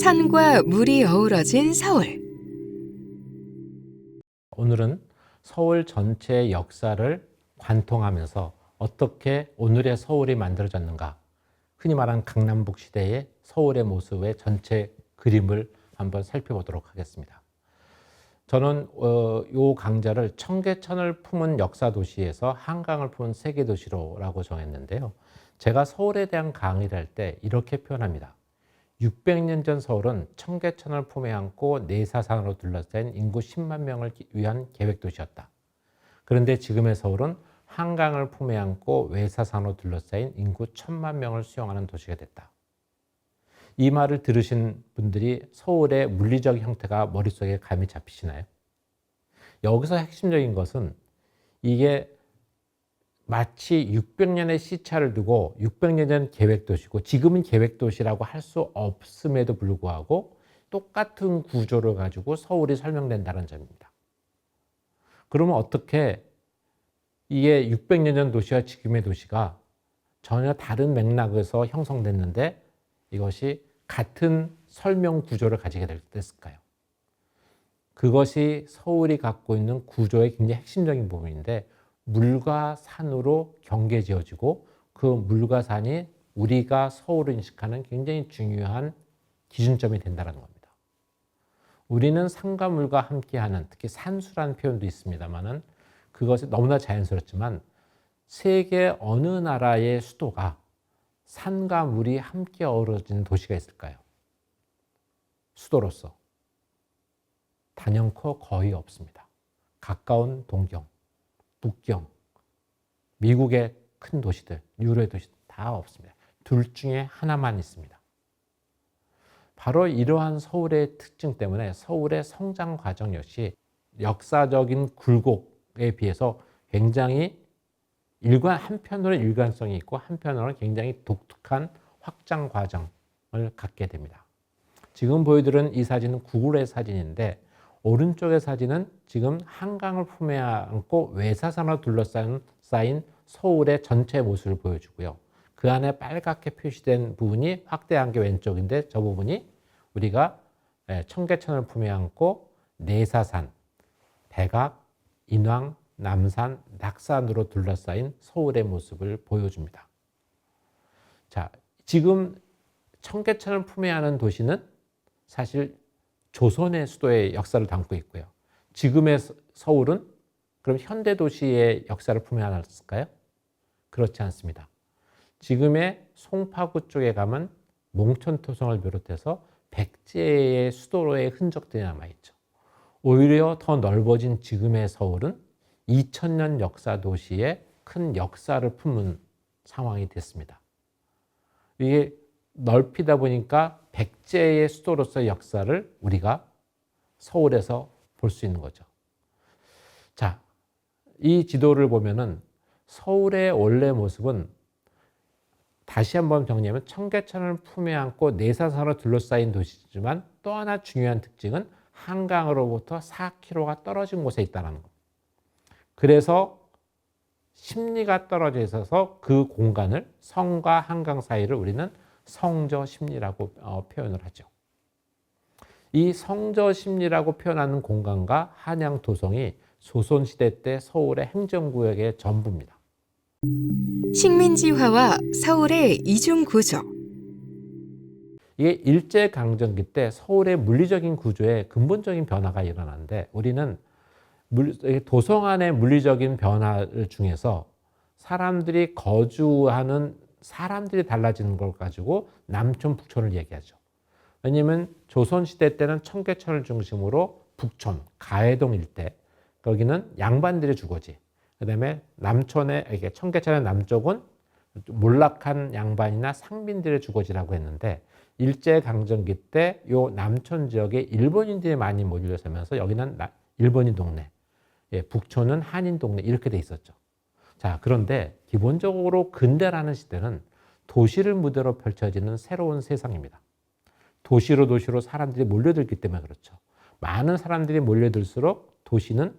산과 물이 어우러진 서울. 오늘은 서울 전체의 역사를 관통하면서 어떻게 오늘의 서울이 만들어졌는가, 흔히 말하는 강남북 시대의 서울의 모습의 전체 그림을 한번 살펴보도록 하겠습니다. 저는 이 강좌를 청계천을 품은 역사 도시에서 한강을 품은 세계 도시로라고 정했는데요. 제가 서울에 대한 강의를 할 때 이렇게 표현합니다. 600년 전 서울은 청계천을 품에 안고 내사산으로 둘러싸인 인구 10만 명을 위한 계획도시였다. 그런데 지금의 서울은 한강을 품에 안고 외사산으로 둘러싸인 인구 1000만 명을 수용하는 도시가 됐다. 이 말을 들으신 분들이 서울의 물리적 형태가 머릿속에 감이 잡히시나요? 여기서 핵심적인 것은 이게 마치 600년의 시차를 두고 600년 전 계획도시고 지금은 계획도시라고 할 수 없음에도 불구하고 똑같은 구조를 가지고 서울이 설명된다는 점입니다. 그러면 어떻게 이게 600년 전 도시와 지금의 도시가 전혀 다른 맥락에서 형성됐는데 이것이 같은 설명 구조를 가지게 됐을까요? 그것이 서울이 갖고 있는 구조의 굉장히 핵심적인 부분인데, 물과 산으로 경계지어지고 그 물과 산이 우리가 서울을 인식하는 굉장히 중요한 기준점이 된다는 겁니다. 우리는 산과 물과 함께하는, 특히 산수라는 표현도 있습니다만은 그것이 너무나 자연스럽지만 세계 어느 나라의 수도가 산과 물이 함께 어우러진 도시가 있을까요? 수도로서 단연코 거의 없습니다. 가까운 동경, 북경, 미국의 큰 도시들, 유럽의 도시들 다 없습니다. 둘 중에 하나만 있습니다. 바로 이러한 서울의 특징 때문에 서울의 성장 과정 역시 역사적인 굴곡에 비해서 굉장히 한편으로는 일관성이 있고 한편으로는 굉장히 독특한 확장 과정을 갖게 됩니다. 지금 보여드린 이 사진은 구글의 사진인데, 오른쪽의 사진은 지금 한강을 품에 안고 외사산으로 둘러싸인 서울의 전체 모습을 보여주고요. 그 안에 빨갛게 표시된 부분이 확대한 게 왼쪽인데, 저 부분이 우리가 청계천을 품에 안고 내사산, 백악, 인왕, 남산, 낙산으로 둘러싸인 서울의 모습을 보여줍니다. 자, 지금 청계천을 품에 안은 도시는 사실 조선의 수도의 역사를 담고 있고요. 지금의 서울은 그럼 현대 도시의 역사를 품에 안았을까요? 그렇지 않습니다. 지금의 송파구 쪽에 가면 몽천토성을 비롯해서 백제의 수도로의 흔적들이 남아있죠. 오히려 더 넓어진 지금의 서울은 2000년 역사 도시의 큰 역사를 품은 상황이 됐습니다. 이게 넓히다 보니까 백제의 수도로서의 역사를 우리가 서울에서 볼 수 있는 거죠. 자, 이 지도를 보면은 서울의 원래 모습은, 다시 한번 정리하면 청계천을 품에 안고 내사산으로 둘러싸인 도시지만 또 하나 중요한 특징은 한강으로부터 4km가 떨어진 곳에 있다는 것. 그래서 심리가 떨어져 있어서 그 공간을, 성과 한강 사이를 우리는 성저심리라고 표현을 하죠. 이 성저심리라고 표현하는 공간과 한양 도성이 조선시대 때 서울의 행정구역의 전부입니다. 식민지화와 서울의 이중구조. 이게 일제강점기 때 서울의 물리적인 구조에 근본적인 변화가 일어나는데, 우리는 도성 안의 물리적인 변화 중에서 사람들이 거주하는 사람들이 달라지는 걸 가지고 남촌, 북촌을 얘기하죠. 왜냐하면 조선시대 때는 청계천을 중심으로 북촌, 가해동 일대, 거기는 양반들의 주거지. 그 다음에 남촌의, 청계천의 남쪽은 몰락한 양반이나 상민들의 주거지라고 했는데, 일제강점기 때 요 남촌 지역에 일본인들이 많이 몰려서면서 여기는 일본인 동네, 북촌은 한인 동네, 이렇게 돼 있었죠. 자, 그런데 기본적으로 근대라는 시대는 도시를 무대로 펼쳐지는 새로운 세상입니다. 도시로 사람들이 몰려들기 때문에 그렇죠. 많은 사람들이 몰려들수록 도시는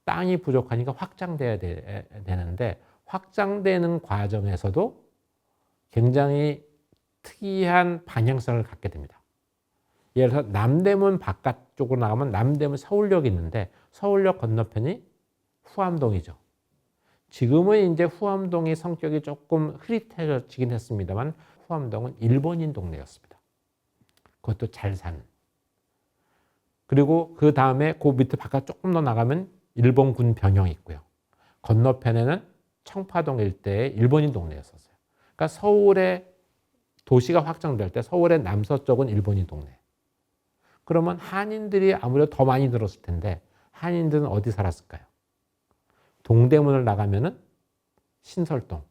땅이 부족하니까 확장돼야 되는데, 확장되는 과정에서도 굉장히 특이한 방향성을 갖게 됩니다. 예를 들어서 남대문 바깥쪽으로 나가면 남대문 서울역이 있는데 서울역 건너편이 후암동이죠. 지금은 이제 후암동이 성격이 조금 흐릿해지긴 했습니다만 후암동은 일본인 동네였습니다. 그것도 잘 사는. 그리고 그 다음에 그 밑에 바깥 조금 더 나가면 일본군 병영이 있고요. 건너편에는 청파동 일대의 일본인 동네였었어요. 그러니까 서울의 도시가 확장될 때 서울의 남서쪽은 일본인 동네. 그러면 한인들이 아무래도 더 많이 들었을 텐데 한인들은 어디 살았을까요? 동대문을 나가면은 신설동,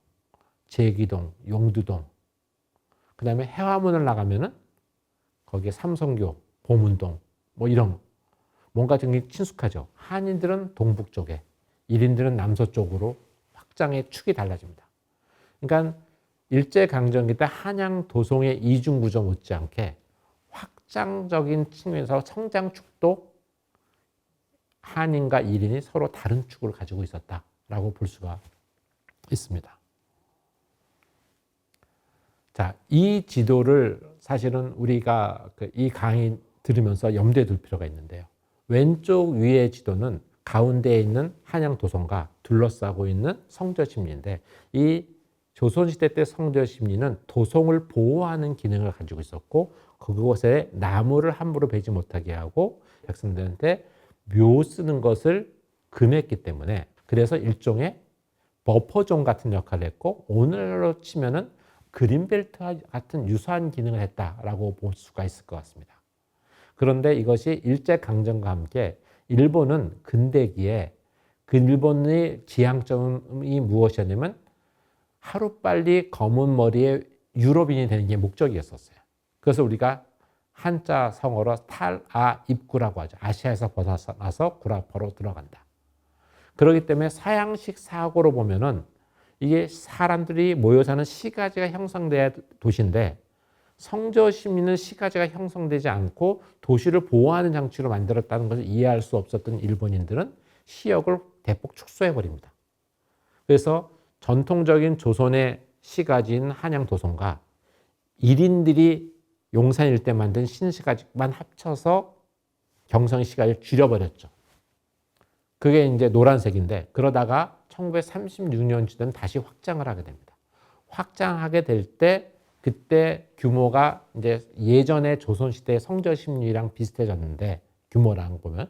제기동, 용두동, 그 다음에 해화문을 나가면은 거기에 삼성교, 보문동, 뭐 이런 뭔가 좀 친숙하죠. 한인들은 동북 쪽에, 일인들은 남서쪽으로 확장의 축이 달라집니다. 그러니까 일제강점기 때 한양 도송의 이중구조 못지않게 확장적인 측면에서 성장축도 한인과 일인이 서로 다른 축을 가지고 있었다라고 볼 수가 있습니다. 자, 이 지도를 사실은 우리가 이 강의 들으면서 염두에 둘 필요가 있는데요. 왼쪽 위의 지도는 가운데에 있는 한양 도성과 둘러싸고 있는 성저심리인데 이 조선시대 때 성저심리는 도성을 보호하는 기능을 가지고 있었고 그곳에 나무를 함부로 베지 못하게 하고 백성들한테 묘 쓰는 것을 금했기 때문에 그래서 일종의 버퍼존 같은 역할을 했고 오늘날로 치면은 그린벨트 같은 유사한 기능을 했다라고 볼 수가 있을 것 같습니다. 그런데 이것이 일제강점과 함께 일본은 근대기에 그 일본의 지향점이 무엇이었냐면 하루빨리 검은 머리의 유럽인이 되는 게 목적이었었어요. 그래서 우리가 한자 성어로 탈아입구라고 하죠. 아시아에서 벗어나서 구라파로 들어간다. 그렇기 때문에 서양식 사고로 보면은 이게 사람들이 모여 사는 시가지가 형성돼야 도시인데 성저심리는 시가지가 형성되지 않고 도시를 보호하는 장치로 만들었다는 것을 이해할 수 없었던 일본인들은 시역을 대폭 축소해 버립니다. 그래서 전통적인 조선의 시가지인 한양도성과 일인들이 용산 일대 만든 신시가지만 합쳐서 경성 시가지를 줄여버렸죠. 그게 이제 노란색인데 그러다가 1936년쯤 다시 확장을 하게 됩니다. 확장하게 될 때 그때 규모가 이제 예전의 조선시대의 성저심리랑 비슷해졌는데 규모랑 보면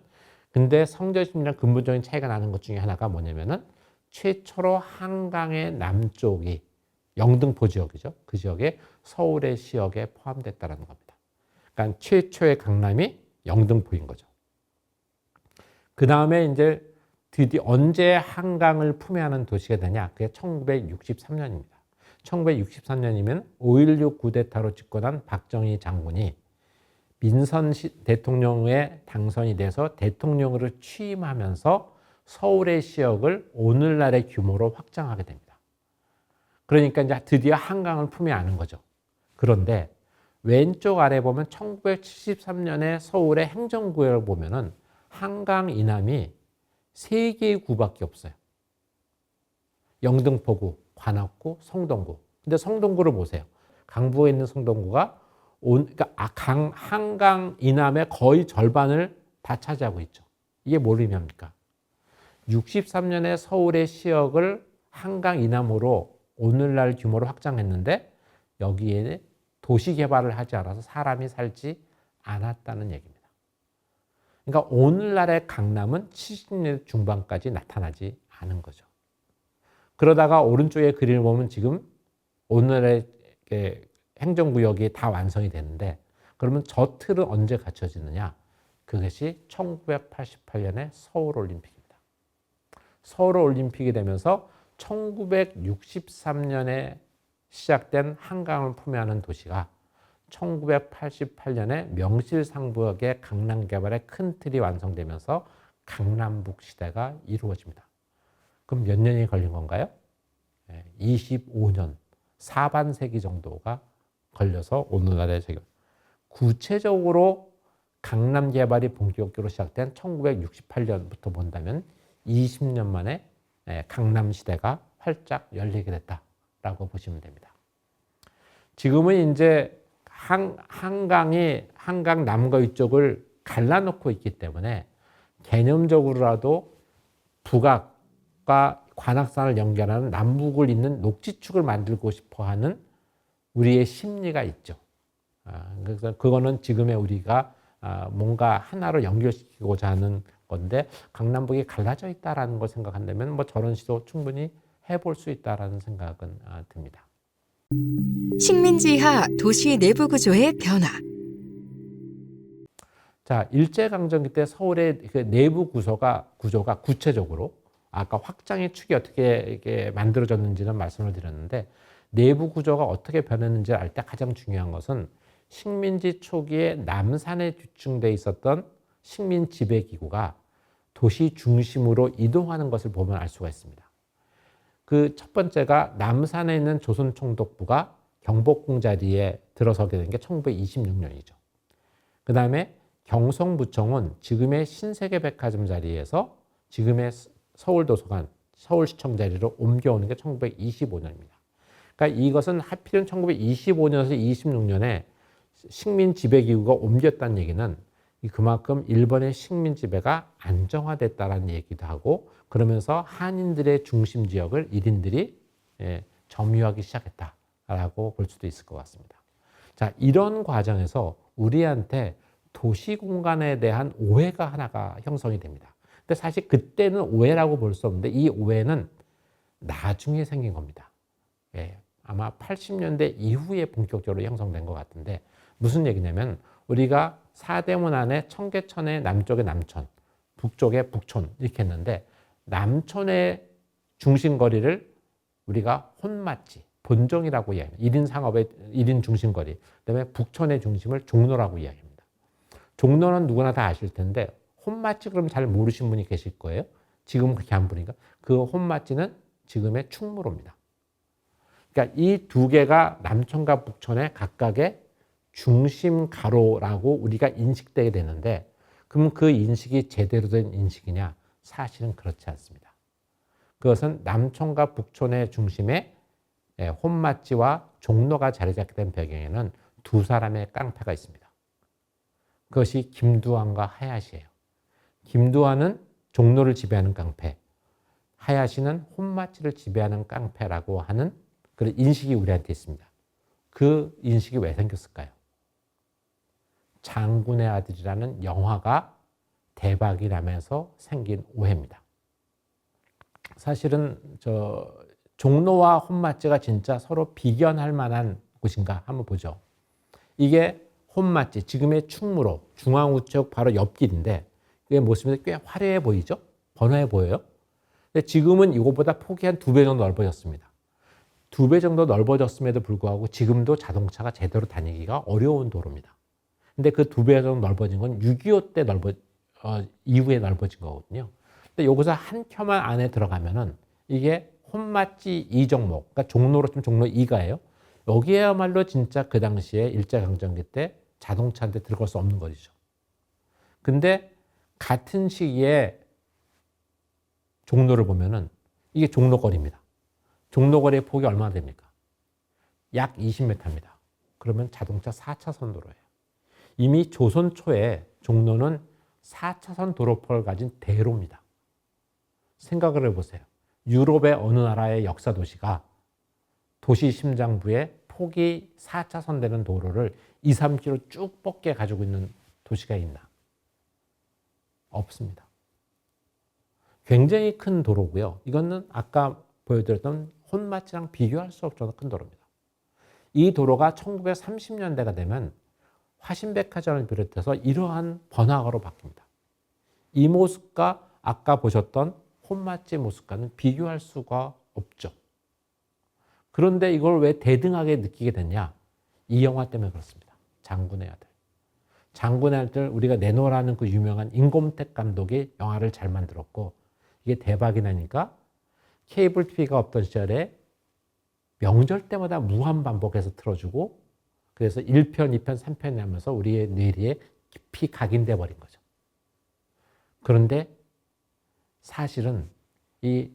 근데 성저심리랑 근본적인 차이가 나는 것 중에 하나가 뭐냐면은 최초로 한강의 남쪽이 영등포 지역이죠. 그 지역에 서울의 시역에 포함됐다는 겁니다. 그러니까 최초의 강남이 영등포인 거죠. 그 다음에 이제 드디어 언제 한강을 품에하는 도시가 되냐? 그게 1963년입니다. 1963년이면 5.16 쿠데타로 집권한 박정희 장군이 민선 대통령에 당선이 돼서 대통령으로 취임하면서 서울의 시역을 오늘날의 규모로 확장하게 됩니다. 그러니까 이제 드디어 한강을 품에 안은 거죠. 그런데 왼쪽 아래 보면 1973년에 서울의 행정구역을 보면은 한강 이남이 3개의 구밖에 없어요. 영등포구, 관악구, 성동구. 근데 성동구를 보세요. 강북에 있는 성동구가 그러니까 한강 이남의 거의 절반을 다 차지하고 있죠. 이게 뭘 의미합니까? 63년에 서울의 시역을 한강 이남으로 오늘날 규모로 확장했는데 여기에 도시 개발을 하지 않아서 사람이 살지 않았다는 얘기입니다. 그러니까 오늘날의 강남은 70년대 중반까지 나타나지 않은 거죠. 그러다가 오른쪽에 그림을 보면 지금 오늘의 행정구역이 다 완성이 되는데 그러면 저 틀은 언제 갖춰지느냐? 그것이 1988년에 서울올림픽입니다. 서울올림픽이 되면서 1963년에 시작된 한강을 품에 안은 도시가 1988년에 명실상부하게 강남 개발의 큰 틀이 완성되면서 강남북 시대가 이루어집니다. 그럼 몇 년이 걸린 건가요? 25년, 사반세기 정도가 걸려서 오늘날의 세계. 구체적으로 강남 개발이 본격적으로 시작된 1968년부터 본다면 20년 만에 강남 시대가 활짝 열리게 됐다라고 보시면 됩니다. 지금은 이제 한강이 한강 남과 위쪽을 갈라놓고 있기 때문에 개념적으로라도 북악과 관악산을 연결하는 남북을 잇는 녹지축을 만들고 싶어 하는 우리의 심리가 있죠. 그래서 그거는 지금의 우리가 뭔가 하나로 연결시키고자 하는 건데 강남북이 갈라져 있다라는 걸 생각한다면 뭐 저런 시도 충분히 해볼 수 있다라는 생각은 듭니다. 식민지하 도시 내부 구조의 변화. 자, 일제강점기 때 서울의 그 내부 구조가 구체적으로 아까 확장의 축이 어떻게 이렇게 만들어졌는지는 말씀을 드렸는데 내부 구조가 어떻게 변했는지 알 때 가장 중요한 것은 식민지 초기에 남산에 주축돼 있었던 식민 지배 기구가 도시 중심으로 이동하는 것을 보면 알 수가 있습니다. 그 첫 번째가 남산에 있는 조선총독부가 경복궁 자리에 들어서게 된 게 1926년이죠. 그 다음에 경성부청은 지금의 신세계백화점 자리에서 지금의 서울도서관, 서울시청 자리로 옮겨오는 게 1925년입니다. 그러니까 이것은 하필은 1925년에서 26년에 식민 지배기구가 옮겼다는 얘기는 그만큼 일본의 식민 지배가 안정화됐다는 얘기도 하고 그러면서 한인들의 중심 지역을 일인들이 점유하기 시작했다라고 볼 수도 있을 것 같습니다. 자, 이런 과정에서 우리한테 도시 공간에 대한 오해가 하나가 형성이 됩니다. 근데 사실 그때는 오해라고 볼 수 없는데 이 오해는 나중에 생긴 겁니다. 아마 80년대 이후에 본격적으로 형성된 것 같은데 무슨 얘기냐면 우리가 사대문 안에 청계천의 남쪽에 남천, 북쪽에 북촌 이렇게 했는데 남촌의 중심거리를 우리가 혼맛지, 본종이라고 이야기합니다. 1인 상업의 1인 중심거리. 그다음에 북촌의 중심을 종로라고 이야기합니다. 종로는 누구나 다 아실 텐데 혼맛지 그럼 잘 모르신 분이 계실 거예요. 지금 그렇게 안 부르니까. 그 혼맛지는 지금의 충무로입니다. 그러니까 이 두 개가 남촌과 북촌의 각각의 중심 가로라고 우리가 인식되게 되는데 그럼 그 인식이 제대로 된 인식이냐? 사실은 그렇지 않습니다. 그것은 남촌과 북촌의 중심에 혼맛지와 종로가 자리 잡게 된 배경에는 두 사람의 깡패가 있습니다. 그것이 김두한과 하야시예요. 김두한은 종로를 지배하는 깡패, 하야시는 혼맛지를 지배하는 깡패라고 하는 그런 인식이 우리한테 있습니다. 그 인식이 왜 생겼을까요? 장군의 아들이라는 영화가 대박이 나면서 생긴 오해입니다. 사실은 종로와 혼맛지가 진짜 서로 비견할 만한 곳인가 한번 보죠. 이게 혼맛지, 지금의 충무로, 중앙우체국 바로 옆길인데 이게 모습이 꽤 화려해 보이죠? 번화해 보여요? 근데 지금은 이거보다 폭이 한 2배 정도 넓어졌습니다. 2배 정도 넓어졌음에도 불구하고 지금도 자동차가 제대로 다니기가 어려운 도로입니다. 근데 그 2배 정도 넓어진 건 6.25 때 이후에 넓어진 거거든요. 근데 여기서 한 켜만 안에 들어가면은 이게 혼맛지 2종목, 그러니까 종로로 좀 종로 2가예요. 여기야말로 진짜 그 당시에 일제강점기 때 자동차한테 들어갈 수 없는 거죠. 근데 같은 시기에 종로를 보면은 이게 종로거리입니다. 종로거리의 폭이 얼마나 됩니까? 약 20m입니다. 그러면 자동차 4차선 도로예요. 이미 조선 초에 종로는 4차선 도로폭을 가진 대로입니다. 생각을 해보세요. 유럽의 어느 나라의 역사 도시가 도시 심장부에 폭이 4차선 되는 도로를 2, 3km 쭉 뻗게 가지고 있는 도시가 있나? 없습니다. 굉장히 큰 도로고요. 이거는 아까 보여드렸던 혼맛지랑 비교할 수 없을 정도로 큰 도로입니다. 이 도로가 1930년대가 되면 화신백화점을 비롯해서 이러한 번화가로 바뀝니다. 이 모습과 아까 보셨던 혼맛지 모습과는 비교할 수가 없죠. 그런데 이걸 왜 대등하게 느끼게 됐냐? 이 영화 때문에 그렇습니다. 장군의 아들. 장군의 아들 우리가 내노라는 그 유명한 임검택 감독이 영화를 잘 만들었고 이게 대박이 나니까 케이블 TV가 없던 시절에 명절 때마다 무한 반복해서 틀어주고 그래서 1편, 2편, 3편이 하면서 우리의 뇌리에 깊이 각인돼 버린 거죠. 그런데 사실은 이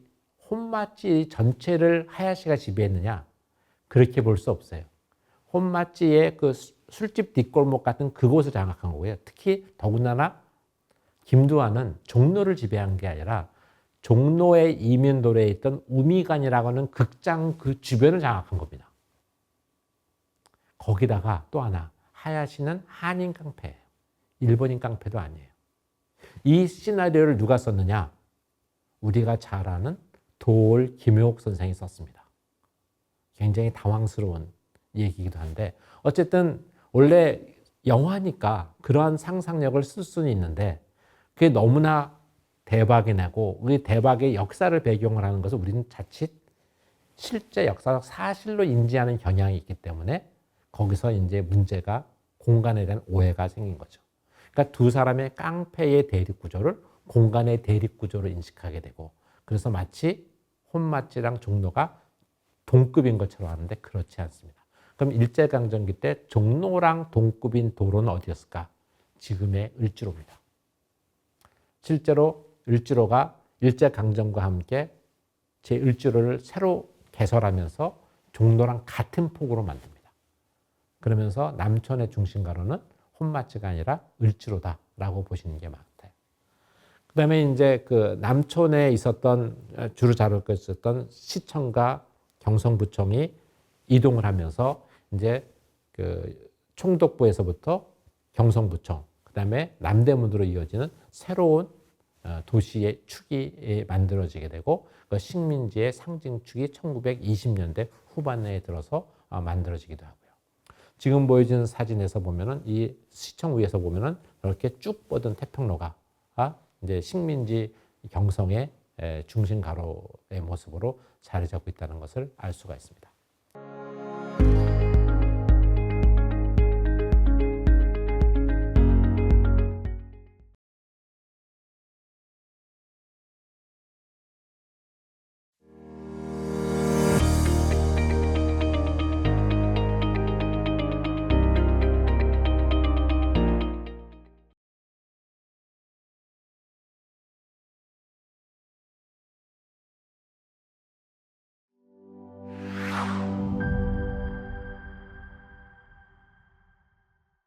혼맛지 전체를 하야시가 지배했느냐? 그렇게 볼 수 없어요. 혼맛지의 그 술집 뒷골목 같은 그곳을 장악한 거고요. 특히 더군다나 김두한은 종로를 지배한 게 아니라 종로의 이면도로에 있던 우미관이라고 하는 극장 그 주변을 장악한 겁니다. 거기다가 또 하나, 하야시는 한인 깡패예요. 일본인 깡패도 아니에요. 이 시나리오를 누가 썼느냐? 우리가 잘 아는 도올 김효옥 선생이 썼습니다. 굉장히 당황스러운 얘기이기도 한데 어쨌든 원래 영화니까 그러한 상상력을 쓸 수는 있는데 그게 너무나 대박이 나고 우리 대박의 역사를 배경으로 하는 것을 우리는 자칫 실제 역사적 사실로 인지하는 경향이 있기 때문에 거기서 이제 문제가 공간에 대한 오해가 생긴 거죠. 그러니까 두 사람의 깡패의 대립 구조를 공간의 대립 구조로 인식하게 되고 그래서 마치 혼마치랑 종로가 동급인 것처럼 하는데 그렇지 않습니다. 그럼 일제강점기 때 종로랑 동급인 도로는 어디였을까? 지금의 을지로입니다. 실제로 을지로가 일제강점과 함께 제1지로를 새로 개설하면서 종로랑 같은 폭으로 만듭니다. 그러면서 남촌의 중심가로는 혼마치가 아니라 을지로다라고 보시는 게 맞아요. 그 다음에 이제 그 남촌에 있었던 주로 자료가 있었던 시청과 경성부청이 이동을 하면서 이제 그 총독부에서부터 경성부청, 그 다음에 남대문으로 이어지는 새로운 도시의 축이 만들어지게 되고 그 식민지의 상징축이 1920년대 후반에 들어서 만들어지기도 하고요. 지금 보여지는 사진에서 보면은 이 시청 위에서 보면은 이렇게 쭉 뻗은 태평로가 이제 식민지 경성의 중심 가로의 모습으로 자리 잡고 있다는 것을 알 수가 있습니다.